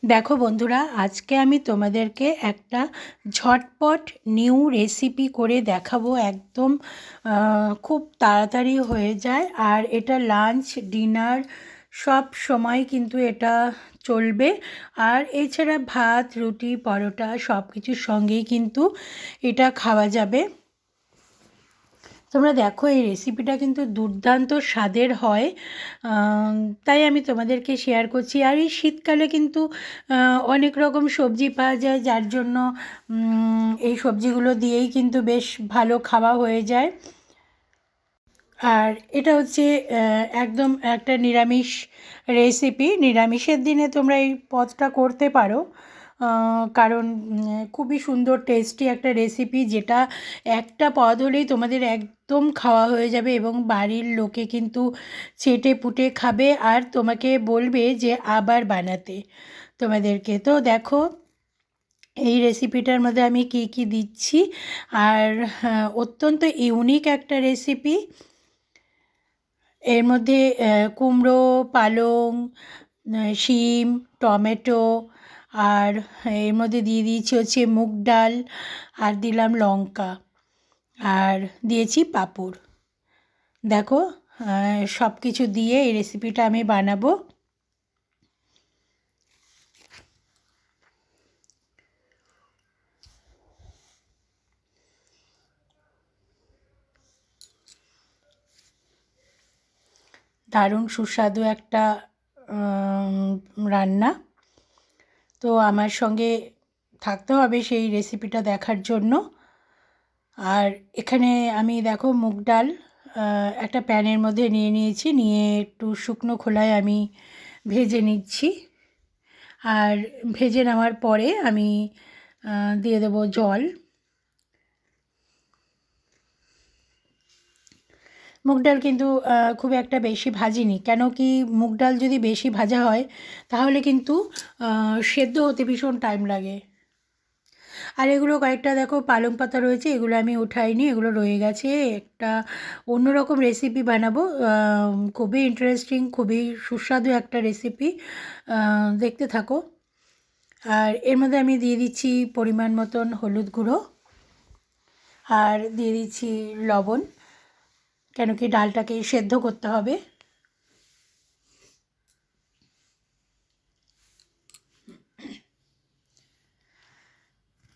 দেখো বন্ধুরা, আজকে আমি তোমাদেরকে একটা ঝটপট নিউ রেসিপি করে দেখাবো। একদম খুব তাড়াতাড়ি হয়ে যায়, আর এটা লাঞ্চ ডিনার সব সময় কিন্তু এটা চলবে। আর এছাড়া ভাত রুটি পরোটা সব কিছুর সঙ্গেই কিন্তু এটা খাওয়া যাবে। তোমরা দেখো, এই রেসিপিটা কিন্তু দুর্দান্ত স্বাদের হয়। তাই আমি তোমাদেরকে শেয়ার করছি। আর এই শীতকালে কিন্তু অনেক রকম সবজি পাওয়া যায়, যার জন্য এই সবজিগুলো দিয়েই কিন্তু বেশ ভালো খাওয়া হয়ে যায়। আর এটা হচ্ছে একদম একটা নিরামিষ রেসিপি। নিরামিষের দিনে তোমরা এই পদটা করতে পারো, কারণ খুবই সুন্দর টেস্টি একটা রেসিপি, যেটা একটা পদ হলেই তোমাদের একদম খাওয়া হয়ে যাবে এবং বাড়ির লোকে কিন্তু চেটে পুটে খাবে আর তোমাকে বলবে যে আবার বানাতে তোমাদেরকে। তো দেখো, এই রেসিপিটার মধ্যে আমি কি কি দিচ্ছি। আর অত্যন্ত ইউনিক একটা রেসিপি। এর মধ্যে কুমড়ো, পালং, শিম, টমেটো, আর এর মধ্যে দিয়ে দিয়েছি হচ্ছে মুগ ডাল, আর দিলাম লঙ্কা, আর দিয়েছি পাঁপড়। দেখো, সব কিছু দিয়ে এই রেসিপিটা আমি বানাবো। দারুণ সুস্বাদু একটা রান্না। তো আমার সঙ্গে থাকতে হবে সেই রেসিপিটা দেখার জন্য। আর এখানে আমি দেখো মুগ ডাল একটা প্যানের মধ্যে নিয়ে নিয়েছি, নিয়ে একটু শুকনো খোলায় আমি ভেজে নিচ্ছি। আর ভেজে নেওয়ার পরে আমি দিয়ে দেবো জল। মুগ ডাল কিন্তু খুব একটা বেশি ভাজিনি, কেন কি মুগ ডাল যদি বেশি ভাজা হয় তাহলে কিন্তু সেদ্ধ হতে ভীষণ টাইম লাগে। আর এগুলো কয়েকটা দেখো পালং পাতা রয়েছে, এগুলো আমি উঠাইনি, এগুলো রয়ে গেছে। একটা অন্যরকম রেসিপি বানাবো, খুবই ইন্টারেস্টিং, খুবই সুস্বাদু একটা রেসিপি, দেখতে থাকো। আর এর মধ্যে আমি দিয়ে দিচ্ছি পরিমাণ মতন হলুদ গুঁড়ো, আর দিয়ে দিচ্ছি লবণ, কেন কি ডালটাকে সেদ্ধ করতে হবে।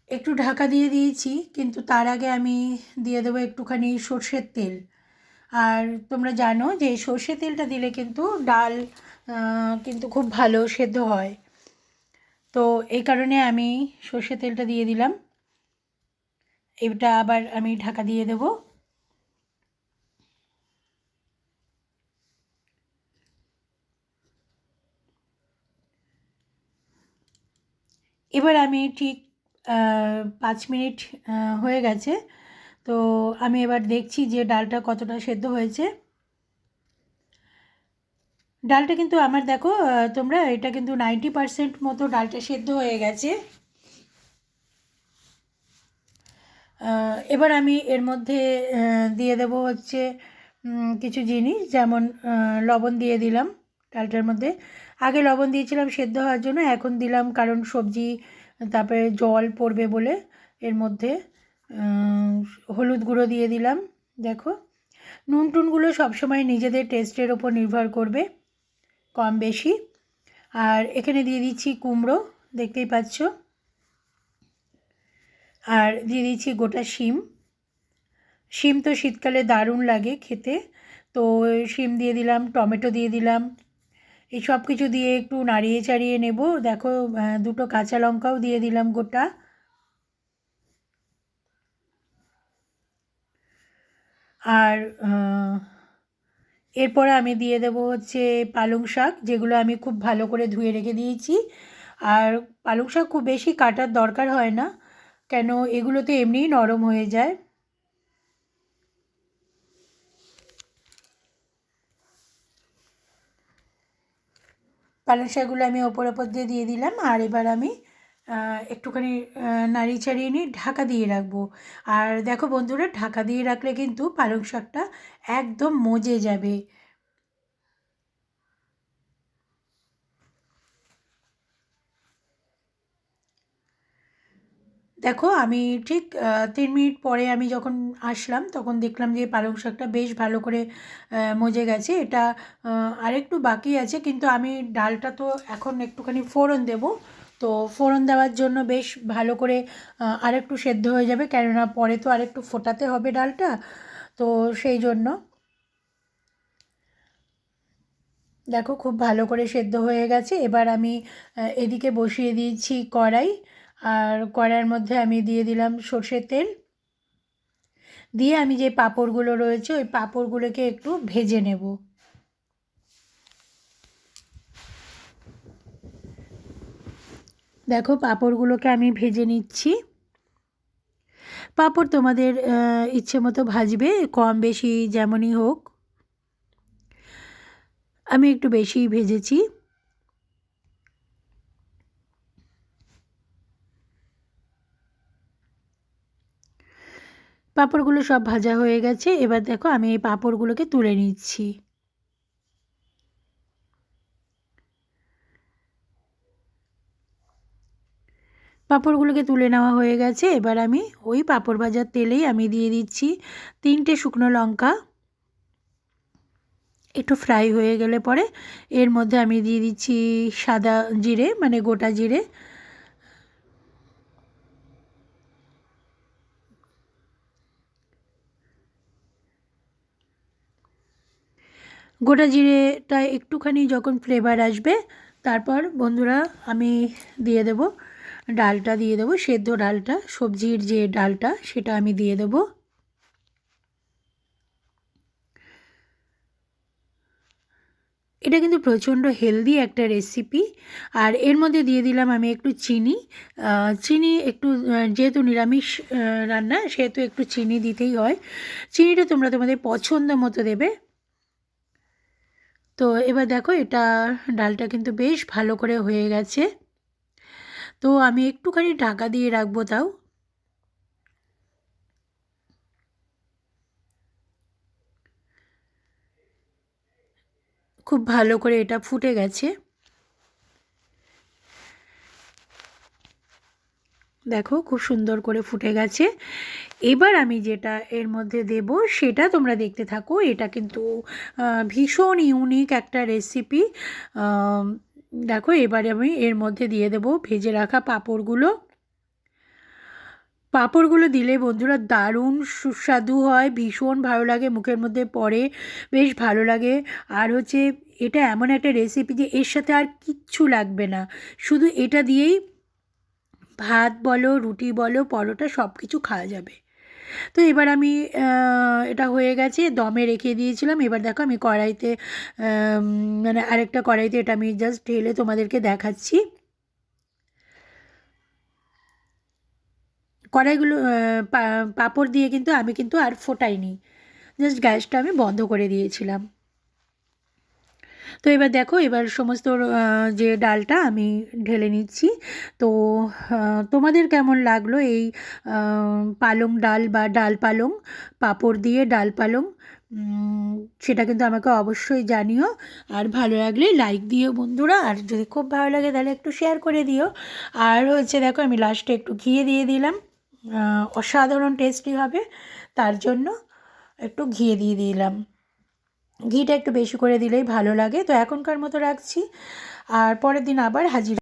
একটু ঢাকা দিয়ে দিয়েছি, কিন্তু তার আগে আমি দিয়ে দেবো একটুখানি সর্ষের তেল। আর তোমরা জানো যে সর্ষের তেলটা দিলে কিন্তু ডাল কিন্তু খুব ভালো সেদ্ধ হয়। তো এই কারণে আমি সর্ষের তেলটা দিয়ে দিলাম। এটা আবার আমি ঢাকা দিয়ে দেব। এবার আমি ঠিক 5 মিনিট হয়ে গেছে। তো আমি এবার দেখছি যে ডালটা কতটা সেদ্ধ হয়েছে। ডালটা কিন্তু আমার দেখো, তোমরা এটা কিন্তু 90% মতো ডালটা সেদ্ধ হয়ে গেছে। এবার আমি এর মধ্যে দিয়ে দেবো হচ্ছে কিছু জিনিস, যেমন লবণ দিয়ে দিলাম ডালটার মধ্যে। আগে লবণ দিয়েছিলাম সেদ্ধ হওয়ার জন্য, এখন দিলাম কারণ সবজি তারপরে জল পড়বে বলে। এর মধ্যে হলুদ গুঁড়ো দিয়ে দিলাম। দেখো, নুন টুনগুলো সবসময় নিজেদের টেস্টের ওপর নির্ভর করবে, কম বেশি। আর এখানে দিয়ে দিচ্ছি কুমড়ো, দেখতেই পাচ্ছ। আর দিয়ে দিচ্ছি গোটা শিম। শিম তো শীতকালে দারুণ লাগে খেতে। তো শিম দিয়ে দিলাম, টমেটো দিয়ে দিলাম। এই সব কিছু দিয়ে একটু নাড়িয়ে চাড়িয়ে নেব। দেখো, দুটো কাঁচা লঙ্কাও দিয়ে দিলাম গোটা। আর এরপরে আমি দিয়ে দেবো হচ্ছে পালং শাক, যেগুলো আমি খুব ভালো করে ধুয়ে রেখে দিয়েছি। আর পালং শাক খুব বেশি কাটার দরকার হয় না, কেন এগুলো তো এমনিই নরম হয়ে যায়। পালং শাকগুলো আমি ওপর ওপর দিয়ে দিলাম। আর এবার আমি একটুখানি নাড়িয়ে চাড়িয়ে নিয়ে ঢাকা দিয়ে রাখবো। আর দেখো বন্ধুরা, ঢাকা দিয়ে রাখলে কিন্তু পালং শাকটা একদম মজে যাবে। দেখো আমি ঠিক 3 মিনিট পরে আমি যখন আসলাম তখন দেখলাম যে পালং শাকটা বেশ ভালো করে মজে গেছে। এটা আরেকটু বাকি আছে, কিন্তু আমি ডালটা তো এখন একটুখানি ফোড়ন দেব। তো ফোড়ন দেওয়ার জন্য বেশ ভালো করে আরেকটু সেদ্ধ হয়ে যাবে, কেননা পরে তো আরেকটু ফোটাতে হবে ডালটা। তো সেই জন্য দেখো খুব ভালো করে সেদ্ধ হয়ে গেছে। এবার আমি এদিকে বসিয়ে দিয়েছি কড়াই, আর কড়াইয়ের মধ্যে আমি দিয়ে দিলাম সর্ষের তেল। দিয়ে আমি যে পাঁপড়গুলো রয়েছে ওই পাঁপড়গুলোকে একটু ভেজে নেব। দেখো পাঁপড়গুলোকে আমি ভেজে নিচ্ছি। পাঁপড় তোমাদের ইচ্ছে মতো ভাজবে, কম বেশি যেমনই হোক। আমি একটু বেশিই ভেজেছি। পাঁপড়গুলো সব ভাজা হয়ে গেছে। এবার দেখো আমি এই পাঁপড়গুলোকে তুলে নিচ্ছি। পাঁপড়গুলোকে তুলে নেওয়া হয়ে গেছে। এবার আমি ওই পাঁপড় ভাজার তেলেই আমি দিয়ে দিচ্ছি 3টে শুকনো লঙ্কা। একটু ফ্রাই হয়ে গেলে পরে এর মধ্যে আমি দিয়ে দিচ্ছি সাদা জিরে, মানে গোটা জিরে। গোটা জিরেটা একটুখানি যখন ফ্লেভার আসবে, তারপর বন্ধুরা আমি দিয়ে দেব ডালটা, দিয়ে দেবো সেদ্ধ ডালটা, সবজির যে ডালটা সেটা আমি দিয়ে দেবো। এটা কিন্তু প্রচণ্ড হেলদি একটা রেসিপি। আর এর মধ্যে দিয়ে দিলাম আমি একটু চিনি। চিনি একটু, যেহেতু নিরামিষ রান্না সেহেতু একটু চিনি দিতেই হয়। চিনিটা তোমরা তোমাদের পছন্দ মতো দেবে। তো এবার দেখো এটা ডালটা কিন্তু বেশ ভালো করে হয়ে গেছে। তো আমি একটুখানি ঢাকা দিয়ে রাখবো তাও। খুব ভালো করে এটা ফুটে গেছে। দেখো খুব সুন্দর করে ফুটে গেছে। এবার আমি যেটা এর মধ্যে দেব সেটা তোমরা দেখতে থাকো। এটা কিন্তু ভীষণ ইউনিক একটা রেসিপি। দেখো এবারে আমি এর মধ্যে দিয়ে দেব ভেজে রাখা পাঁপড়গুলো। পাঁপড়গুলো দিলে বন্ধুরা দারুণ সুস্বাদু হয়, ভীষণ ভালো লাগে, মুখের মধ্যে পড়ে, বেশ ভালো লাগে। আর হচ্ছে এটা এমন একটা রেসিপি যে এর সাথে আর কিচ্ছু লাগবে না, শুধু এটা দিয়েই ভাত বলো, রুটি বলো, পরোটা সব কিছু খাওয়া যাবে। তো এবার আমি এটা হয়ে গেছে, দমে রেখে দিয়েছিলাম। এবার দেখো আমি কড়াইতে, মানে আরেকটা কড়াইতে এটা আমি জাস্ট ঢেলে তোমাদেরকে দেখাচ্ছি। কড়াইগুলো পাঁপড় দিয়ে কিন্তু আমি কিন্তু আর ফোটাইনি, জাস্ট গ্যাসটা আমি বন্ধ করে দিয়েছিলাম। তো এবার দেখো এবার সমস্ত যে ডালটা আমি ঢেলে নিচ্ছি। তো তোমাদের কেমন লাগলো এই পালং ডাল বা ডাল পালং, পাঁপড় দিয়ে ডাল পালং, সেটা কিন্তু আমাকে অবশ্যই জানিও। আর ভালো লাগলে লাইক দিও বন্ধুরা, আর যদি খুব ভালো লাগে তাহলে একটু শেয়ার করে দিও। আর হচ্ছে দেখো আমি লাস্টে একটু ঘি দিয়ে দিলাম, অসাধারণ টেস্টি হবে, তার জন্য একটু ঘি দিয়ে দিলাম। ঘিটা একটু বেশি করে দিলেই ভালো লাগে। তো এখনকার মতো রাখছি, আর পরের দিন আবার হাজির।